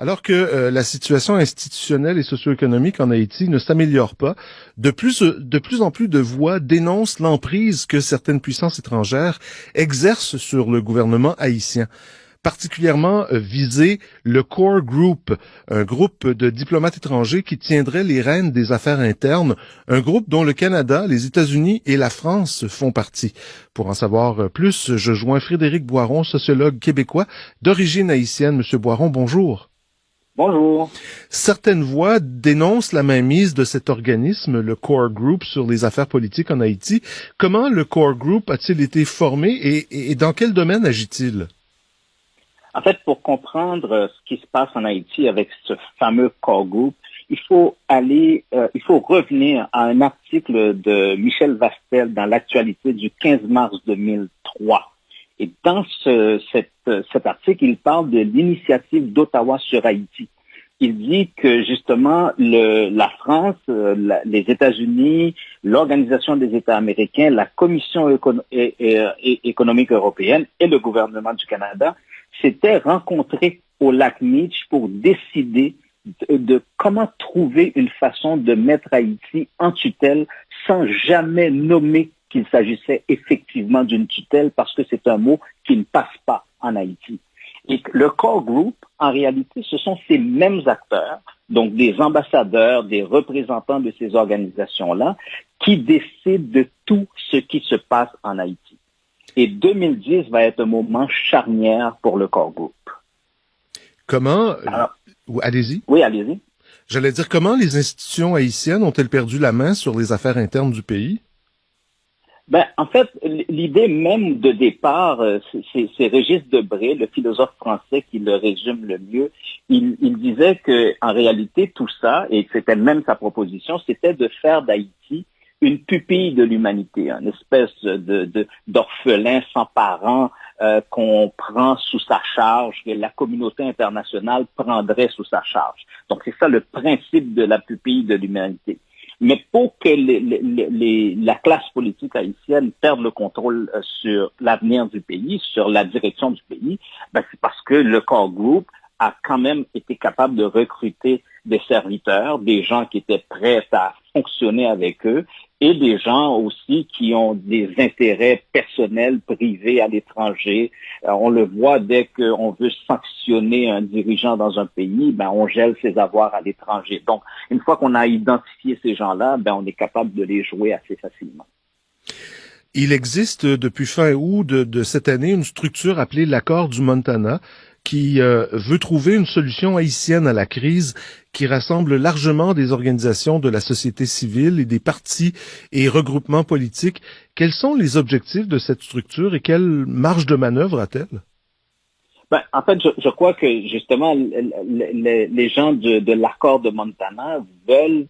Alors que la situation institutionnelle et socio-économique en Haïti ne s'améliore pas, de plus en plus de voix dénoncent l'emprise que certaines puissances étrangères exercent sur le gouvernement haïtien. Particulièrement visé le Core Group, un groupe de diplomates étrangers qui tiendrait les rênes des affaires internes, un groupe dont le Canada, les États-Unis et la France font partie. Pour en savoir plus, je joins Frédéric Boiron, sociologue québécois d'origine haïtienne. Monsieur Boiron, bonjour. Bonjour. Certaines voix dénoncent la mainmise de cet organisme, le Core Group, sur les affaires politiques en Haïti. Comment le Core Group a-t-il été formé et dans quel domaine agit-il? En fait, pour comprendre ce qui se passe en Haïti avec ce fameux core group, il faut revenir à un article de Michel Vastel dans l'actualité du 15 mars 2003. Et dans cet article, il parle de l'initiative d'Ottawa sur Haïti. Il dit que justement la France, les États-Unis, l'Organisation des États américains, la Commission économique européenne et le gouvernement du Canada s'étaient rencontrés au lac Meech pour décider de comment trouver une façon de mettre Haïti en tutelle sans jamais nommer qu'il s'agissait effectivement d'une tutelle parce que c'est un mot qui ne passe pas en Haïti. Et le Core Group, en réalité, ce sont ces mêmes acteurs, donc des ambassadeurs, des représentants de ces organisations-là, qui décident de tout ce qui se passe en Haïti. Et 2010 va être un moment charnière pour le Core Group. Comment... allez-y. Oui, allez-y. J'allais dire, comment les institutions haïtiennes ont-elles perdu la main sur les affaires internes du pays? En fait, l'idée même de départ, c'est Régis Debray, le philosophe français, qui le résume le mieux. Il disait que, en réalité, tout ça, et c'était même sa proposition, c'était de faire d'Haïti une pupille de l'humanité, une espèce d'orphelin sans parents qu'on prend sous sa charge, que la communauté internationale prendrait sous sa charge. Donc c'est ça le principe de la pupille de l'humanité. Mais pour que la classe politique haïtienne perde le contrôle sur l'avenir du pays, sur la direction du pays, c'est parce que le Core Group a quand même été capable de recruter des serviteurs, des gens qui étaient prêts à fonctionner avec eux et des gens aussi qui ont des intérêts personnels privés à l'étranger. On le voit dès qu'on veut sanctionner un dirigeant dans un pays, on gèle ses avoirs à l'étranger. Donc, une fois qu'on a identifié ces gens-là, on est capable de les jouer assez facilement. Il existe depuis fin août de cette année une structure appelée l'Accord du Montana qui veut trouver une solution haïtienne à la crise qui rassemble largement des organisations de la société civile et des partis et regroupements politiques. Quels sont les objectifs de cette structure et quelle marge de manœuvre a-t-elle? En fait, je crois que justement les gens de l'accord de Montana veulent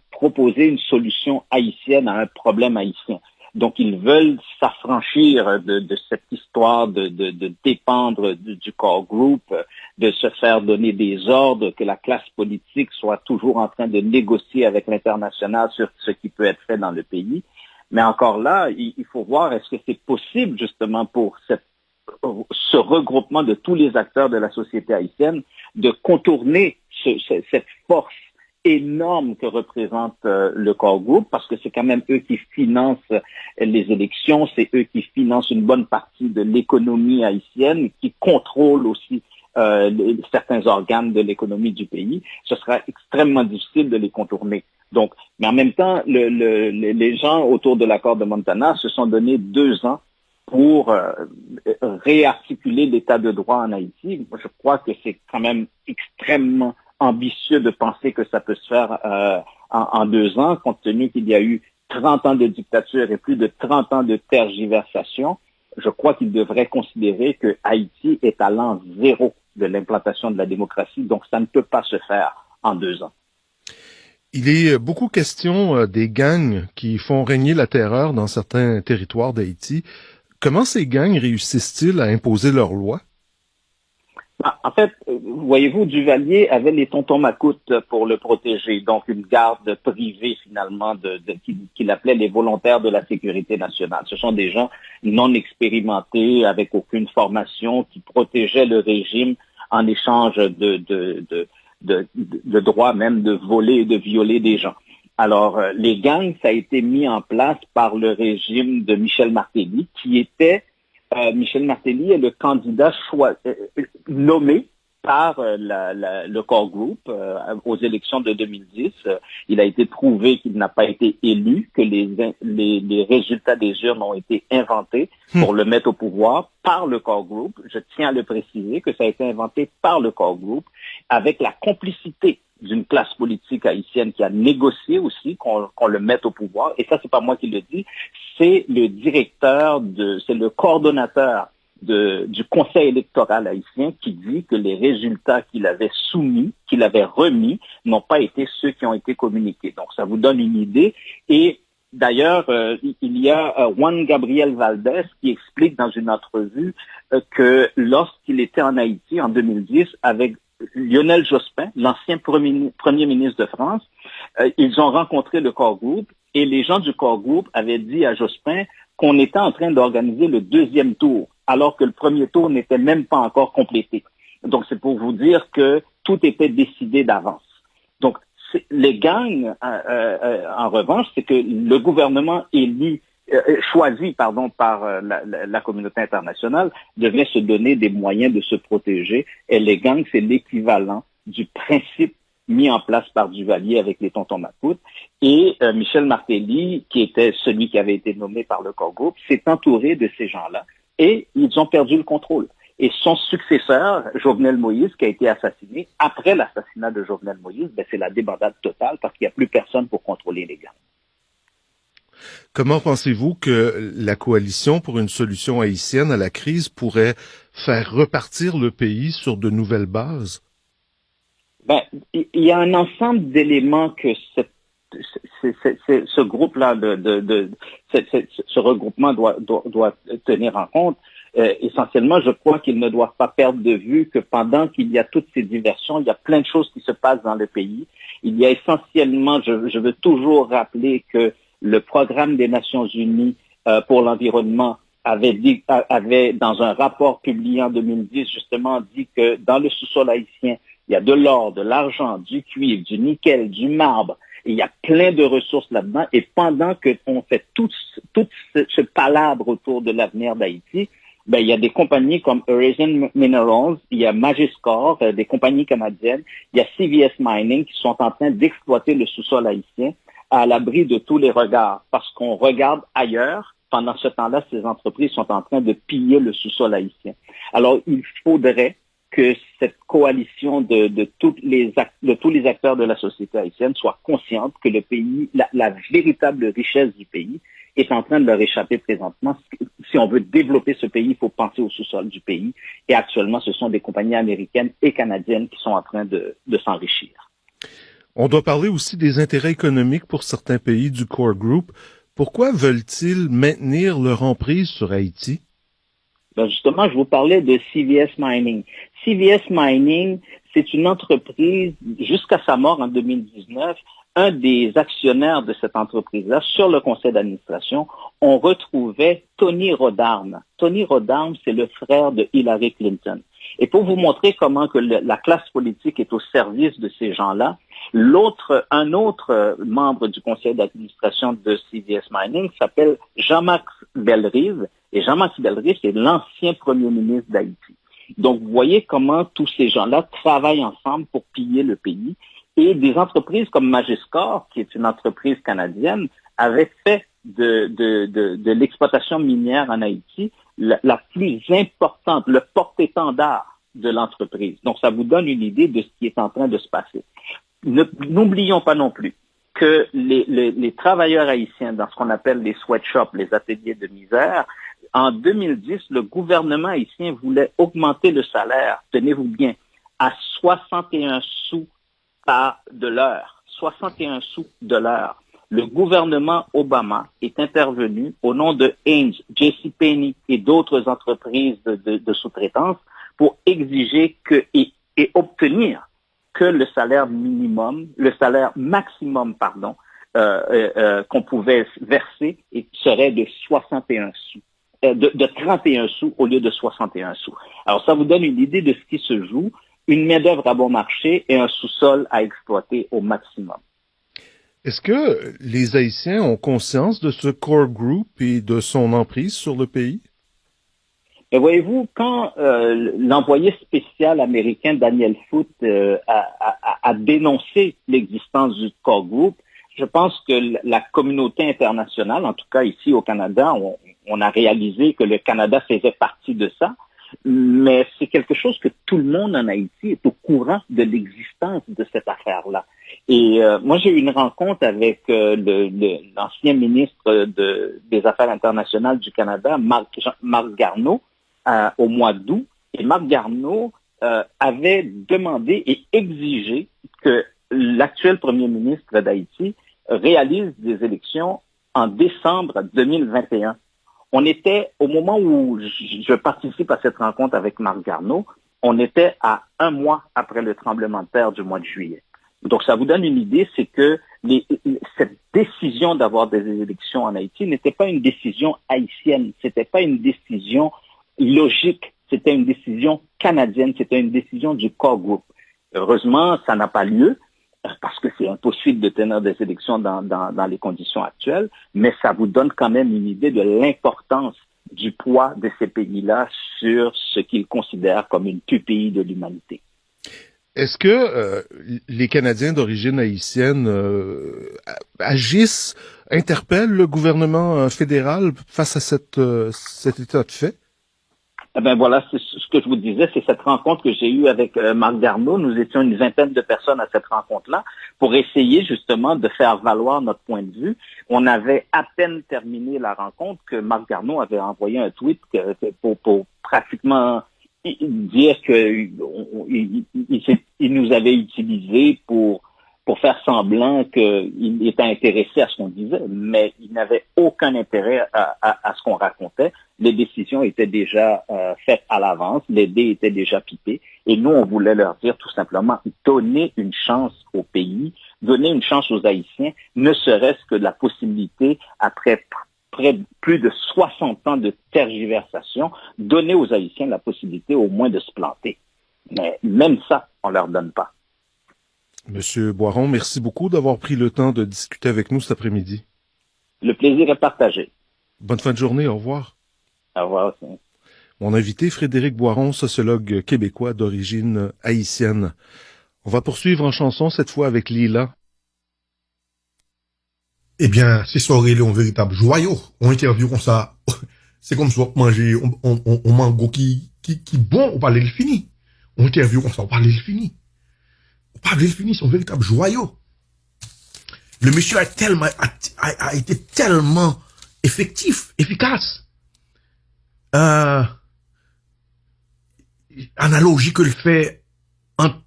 proposer une solution haïtienne à un problème haïtien. Donc, ils veulent s'affranchir de cette histoire de dépendre du Core Group, de se faire donner des ordres, que la classe politique soit toujours en train de négocier avec l'international sur ce qui peut être fait dans le pays. Mais encore là, il faut voir est-ce que c'est possible justement pour ce regroupement de tous les acteurs de la société haïtienne de contourner cette force énorme que représente le Core Group, parce que c'est quand même eux qui financent les élections, c'est eux qui financent une bonne partie de l'économie haïtienne, qui contrôlent aussi certains organes de l'économie du pays. Ce sera extrêmement difficile de les contourner. Donc, mais en même temps, les gens autour de l'accord de Montana se sont donné 2 ans pour réarticuler l'état de droit en Haïti. Je crois que c'est quand même extrêmement ambitieux de penser que ça peut se faire en 2 ans, compte tenu qu'il y a eu 30 ans de dictature et plus de 30 ans de tergiversation. Je crois qu'il devrait considérer que Haïti est à l'an 0 de l'implantation de la démocratie, donc ça ne peut pas se faire en 2 ans. Il est beaucoup question des gangs qui font régner la terreur dans certains territoires d'Haïti. Comment ces gangs réussissent-ils à imposer leurs lois? En fait, voyez-vous, Duvalier avait les tontons macoutes pour le protéger, donc une garde privée finalement qu'il appelait les volontaires de la sécurité nationale. Ce sont des gens non expérimentés, avec aucune formation, qui protégeaient le régime en échange de droits même de voler et de violer des gens. Alors, les gangs, ça a été mis en place par le régime de Michel Martelly, qui était, Michel Martelly est le candidat nommé par le Core Group aux élections de 2010. Il a été prouvé qu'il n'a pas été élu, que les résultats des urnes ont été inventés pour le mettre au pouvoir par le Core Group. Je tiens à le préciser que ça a été inventé par le Core Group avec la complicité d'une classe politique haïtienne qui a négocié aussi qu'on le mette au pouvoir. Et ça, c'est pas moi qui le dis, c'est c'est le coordonnateur du Conseil électoral haïtien qui dit que les résultats qu'il avait remis, n'ont pas été ceux qui ont été communiqués. Donc, ça vous donne une idée. Et d'ailleurs, il y a Juan Gabriel Valdez qui explique dans une entrevue que lorsqu'il était en Haïti en 2010 avec Lionel Jospin, l'ancien premier ministre de France, ils ont rencontré le Core Group et les gens du Core Group avaient dit à Jospin qu'on était en train d'organiser le deuxième tour, alors que le premier tour n'était même pas encore complété. Donc, c'est pour vous dire que tout était décidé d'avance. Donc, les gangs, en revanche, c'est que le gouvernement choisi par la communauté internationale devait se donner des moyens de se protéger. Et les gangs, c'est l'équivalent du principe mis en place par Duvalier avec les tontons Macoute. Et Michel Martelly, qui était celui qui avait été nommé par le Core Group, s'est entouré de ces gens-là et ils ont perdu le contrôle. Et son successeur, Jovenel Moïse, qui a été assassiné, après l'assassinat de Jovenel Moïse, c'est la débandade totale parce qu'il n'y a plus personne pour contrôler les gangs. Comment pensez-vous que la coalition pour une solution haïtienne à la crise pourrait faire repartir le pays sur de nouvelles bases? Il y a un ensemble d'éléments que ce groupe-là, ce regroupement doit tenir en compte. Essentiellement, je crois qu'ils ne doivent pas perdre de vue que pendant qu'il y a toutes ces diversions, il y a plein de choses qui se passent dans le pays. Il y a essentiellement, je veux toujours rappeler que le programme des Nations Unies pour l'environnement avait, dans un rapport publié en 2010, justement dit que dans le sous-sol haïtien, il y a de l'or, de l'argent, du cuivre, du nickel, du marbre. Et il y a plein de ressources là-dedans. Et pendant qu'on fait tout ce palabre autour de l'avenir d'Haïti, il y a des compagnies comme Eurasian Minerals, il y a Magiscor, des compagnies canadiennes, il y a CVS Mining qui sont en train d'exploiter le sous-sol haïtien à l'abri de tous les regards. Parce qu'on regarde ailleurs. Pendant ce temps-là, ces entreprises sont en train de piller le sous-sol haïtien. Alors, il faudrait que cette coalition de tous les acteurs de la société haïtienne soit consciente que le pays, la véritable richesse du pays est en train de leur échapper présentement. Si on veut développer ce pays, il faut penser au sous-sol du pays. Et actuellement, ce sont des compagnies américaines et canadiennes qui sont en train de s'enrichir. On doit parler aussi des intérêts économiques pour certains pays du Core Group. Pourquoi veulent-ils maintenir leur emprise sur Haïti? Justement, je vous parlais de CVS Mining. CVS Mining, c'est une entreprise, jusqu'à sa mort en 2019, un des actionnaires de cette entreprise-là, sur le conseil d'administration, on retrouvait Tony Rodarm. Tony Rodarm, c'est le frère de Hillary Clinton. Et pour vous montrer comment que la classe politique est au service de ces gens-là, un autre membre du conseil d'administration de CVS Mining s'appelle Jean-Max Bellerive. Et Jean-Max Bellerive, c'est l'ancien premier ministre d'Haïti. Donc, vous voyez comment tous ces gens-là travaillent ensemble pour piller le pays. Et des entreprises comme Magiscor, qui est une entreprise canadienne, avaient fait de l'exploitation minière en Haïti la plus importante, le porte-étendard de l'entreprise. Donc, ça vous donne une idée de ce qui est en train de se passer. N'oublions pas non plus que les travailleurs haïtiens dans ce qu'on appelle les sweatshops, les ateliers de misère, en 2010, le gouvernement haïtien voulait augmenter le salaire, tenez-vous bien, à 61 sous de l'heure. 61 sous de l'heure. Le gouvernement Obama est intervenu au nom de Haynes, JCPenney et d'autres entreprises de sous-traitance pour exiger et obtenir que le salaire maximum, qu'on pouvait verser serait de 61 sous. de 31 sous au lieu de 61 sous. Alors, ça vous donne une idée de ce qui se joue, une main-d'œuvre à bon marché et un sous-sol à exploiter au maximum. Est-ce que les Haïtiens ont conscience de ce core group et de son emprise sur le pays? Et voyez-vous, quand l'envoyé spécial américain Daniel Foote a dénoncé l'existence du core group, je pense que la communauté internationale, en tout cas ici au Canada, on a réalisé que le Canada faisait partie de ça, mais c'est quelque chose que tout le monde en Haïti est au courant de l'existence de cette affaire-là. Et moi, j'ai eu une rencontre avec l'ancien ministre des Affaires internationales du Canada, Marc Garneau, au mois d'août. Et Marc Garneau avait demandé et exigé que l'actuel premier ministre d'Haïti réalise des élections en décembre 2021. On était, au moment où je participe à cette rencontre avec Marc Garneau, on était à 1 mois après le tremblement de terre du mois de juillet. Donc, ça vous donne une idée, c'est que cette décision d'avoir des élections en Haïti n'était pas une décision haïtienne, c'était pas une décision logique, c'était une décision canadienne, c'était une décision du core group. Heureusement, ça n'a pas lieu, parce que c'est impossible de tenir des élections dans les conditions actuelles, mais ça vous donne quand même une idée de l'importance du poids de ces pays-là sur ce qu'ils considèrent comme une pupille de l'humanité. Est-ce que les Canadiens d'origine haïtienne agissent, interpellent le gouvernement fédéral face à cet état de fait? Eh ben voilà, c'est ce que je vous disais, c'est cette rencontre que j'ai eue avec Marc Garneau. Nous étions une vingtaine de personnes à cette rencontre-là pour essayer justement de faire valoir notre point de vue. On avait à peine terminé la rencontre que Marc Garneau avait envoyé un tweet pour pratiquement dire qu'il nous avait utilisé pour faire semblant qu'il était intéressé à ce qu'on disait, mais il n'avait aucun intérêt à ce qu'on racontait. Les décisions étaient déjà faites à l'avance, les dés étaient déjà pipés, et nous, on voulait leur dire tout simplement, donner une chance au pays, donner une chance aux Haïtiens, ne serait-ce que la possibilité, après plus de 60 ans de tergiversation, donner aux Haïtiens la possibilité au moins de se planter. Mais même ça, on leur donne pas. Monsieur Boiron, merci beaucoup d'avoir pris le temps de discuter avec nous cet après-midi. Le plaisir est partagé. Bonne fin de journée, au revoir. Au revoir aussi. Mon invité, Frédéric Boiron, sociologue québécois d'origine haïtienne. On va poursuivre en chanson, cette fois avec Lila. Eh bien, c'est ça, un véritable joyau. On interview comme ça. C'est comme si on mangeait, on mango qui bon, on parlait le fini. On interview comme ça, on parlait le fini. On parlait le fini, c'est un véritable joyau. Le monsieur a été tellement effectif, efficace. Analogie que le fait entre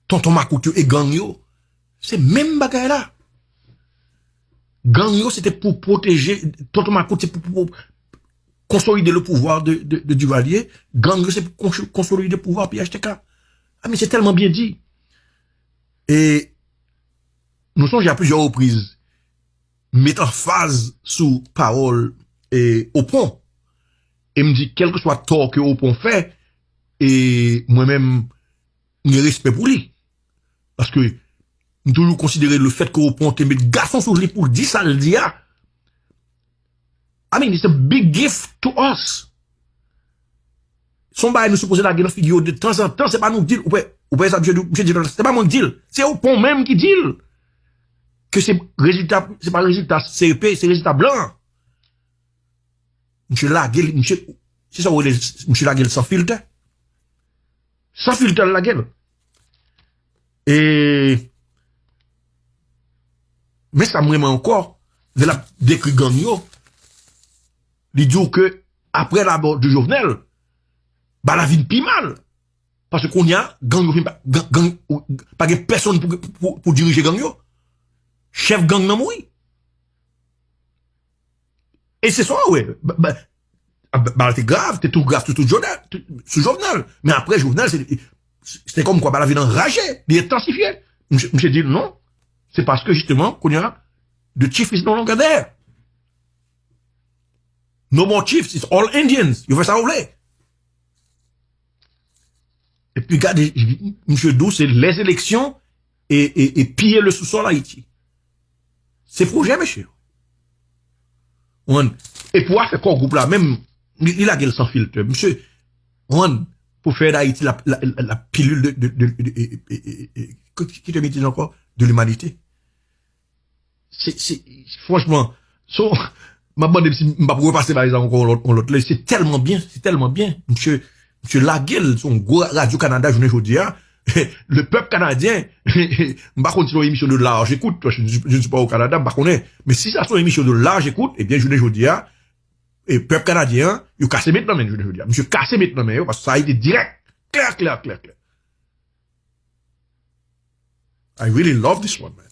Tonton Makoutio et Gagno, c'est même bagaille là. Gagno, c'était pour protéger, Tonton Makoutio, c'est pour consolider le pouvoir de Duvalier. Gagno, c'est pour consolider le pouvoir PHTK. Ah, mais c'est tellement bien dit. Et nous sommes à plusieurs reprises mettre en phase sous parole et au pont. Et me dit, quel que soit tort que au pont fait, et moi-même, j'ai respect pour lui. Parce que, nous toujours considérer le fait qu'au pont te met garçon sur lui pour 10 ça le dit, I mean, it's a big gift to us. Son bail nous supposé la gueule figure de temps en temps, c'est pas nous dire, ou pas ça, c'est pas mon deal. C'est au pont même qui dit que c'est résultat, c'est pas résultat CEP, c'est résultat blanc. Monsieur Laguel, monsieur, c'est ça où monsieur Laguel sans filtre. Sans filtre la gueule. Et, mais ça me remet encore, de la décrit Gagno, il dit que, après la mort de Jovenel, bah la vie pis mal. Parce qu'on y a, Gagno, pas de personne pour diriger Gagno. Chef gang nan mouri. Et c'est ça, ouais. C'est grave, c'est tout grave, tout Jovenel. Mais après, Jovenel, c'était comme quoi, la vie enragée, il est intensifié. Monsieur dit non. C'est parce que, justement, qu'on y a de chief is no longer there. No more chiefs, it's all Indians. Yo fait ça ou lè. Et puis, regardez, monsieur Dou, c'est les élections et piller le sous-sol Haïti. C'est projet, monsieur. Et pour faire quoi groupe là, même, il a gueule sans filtre. Monsieur, pour faire d'Haïti la pilule qui te met encore? De l'humanité. C'est, franchement, ma bonne, m'a pour repasser par exemple encore l'autre, c'est tellement bien, Monsieur Laguel, son gros Radio-Canada, je ne dis pas, le peuple canadien, m'a continué une émission de large écoute, je ne suis pas au Canada, m'a connaît, mais si ça sont une émission de large écoute, eh bien, je ne dis pas, et peuple canadien, il casse maintenant, je ne dis pas, monsieur casse maintenant, parce que ça a été direct, clair. I really love this one, man.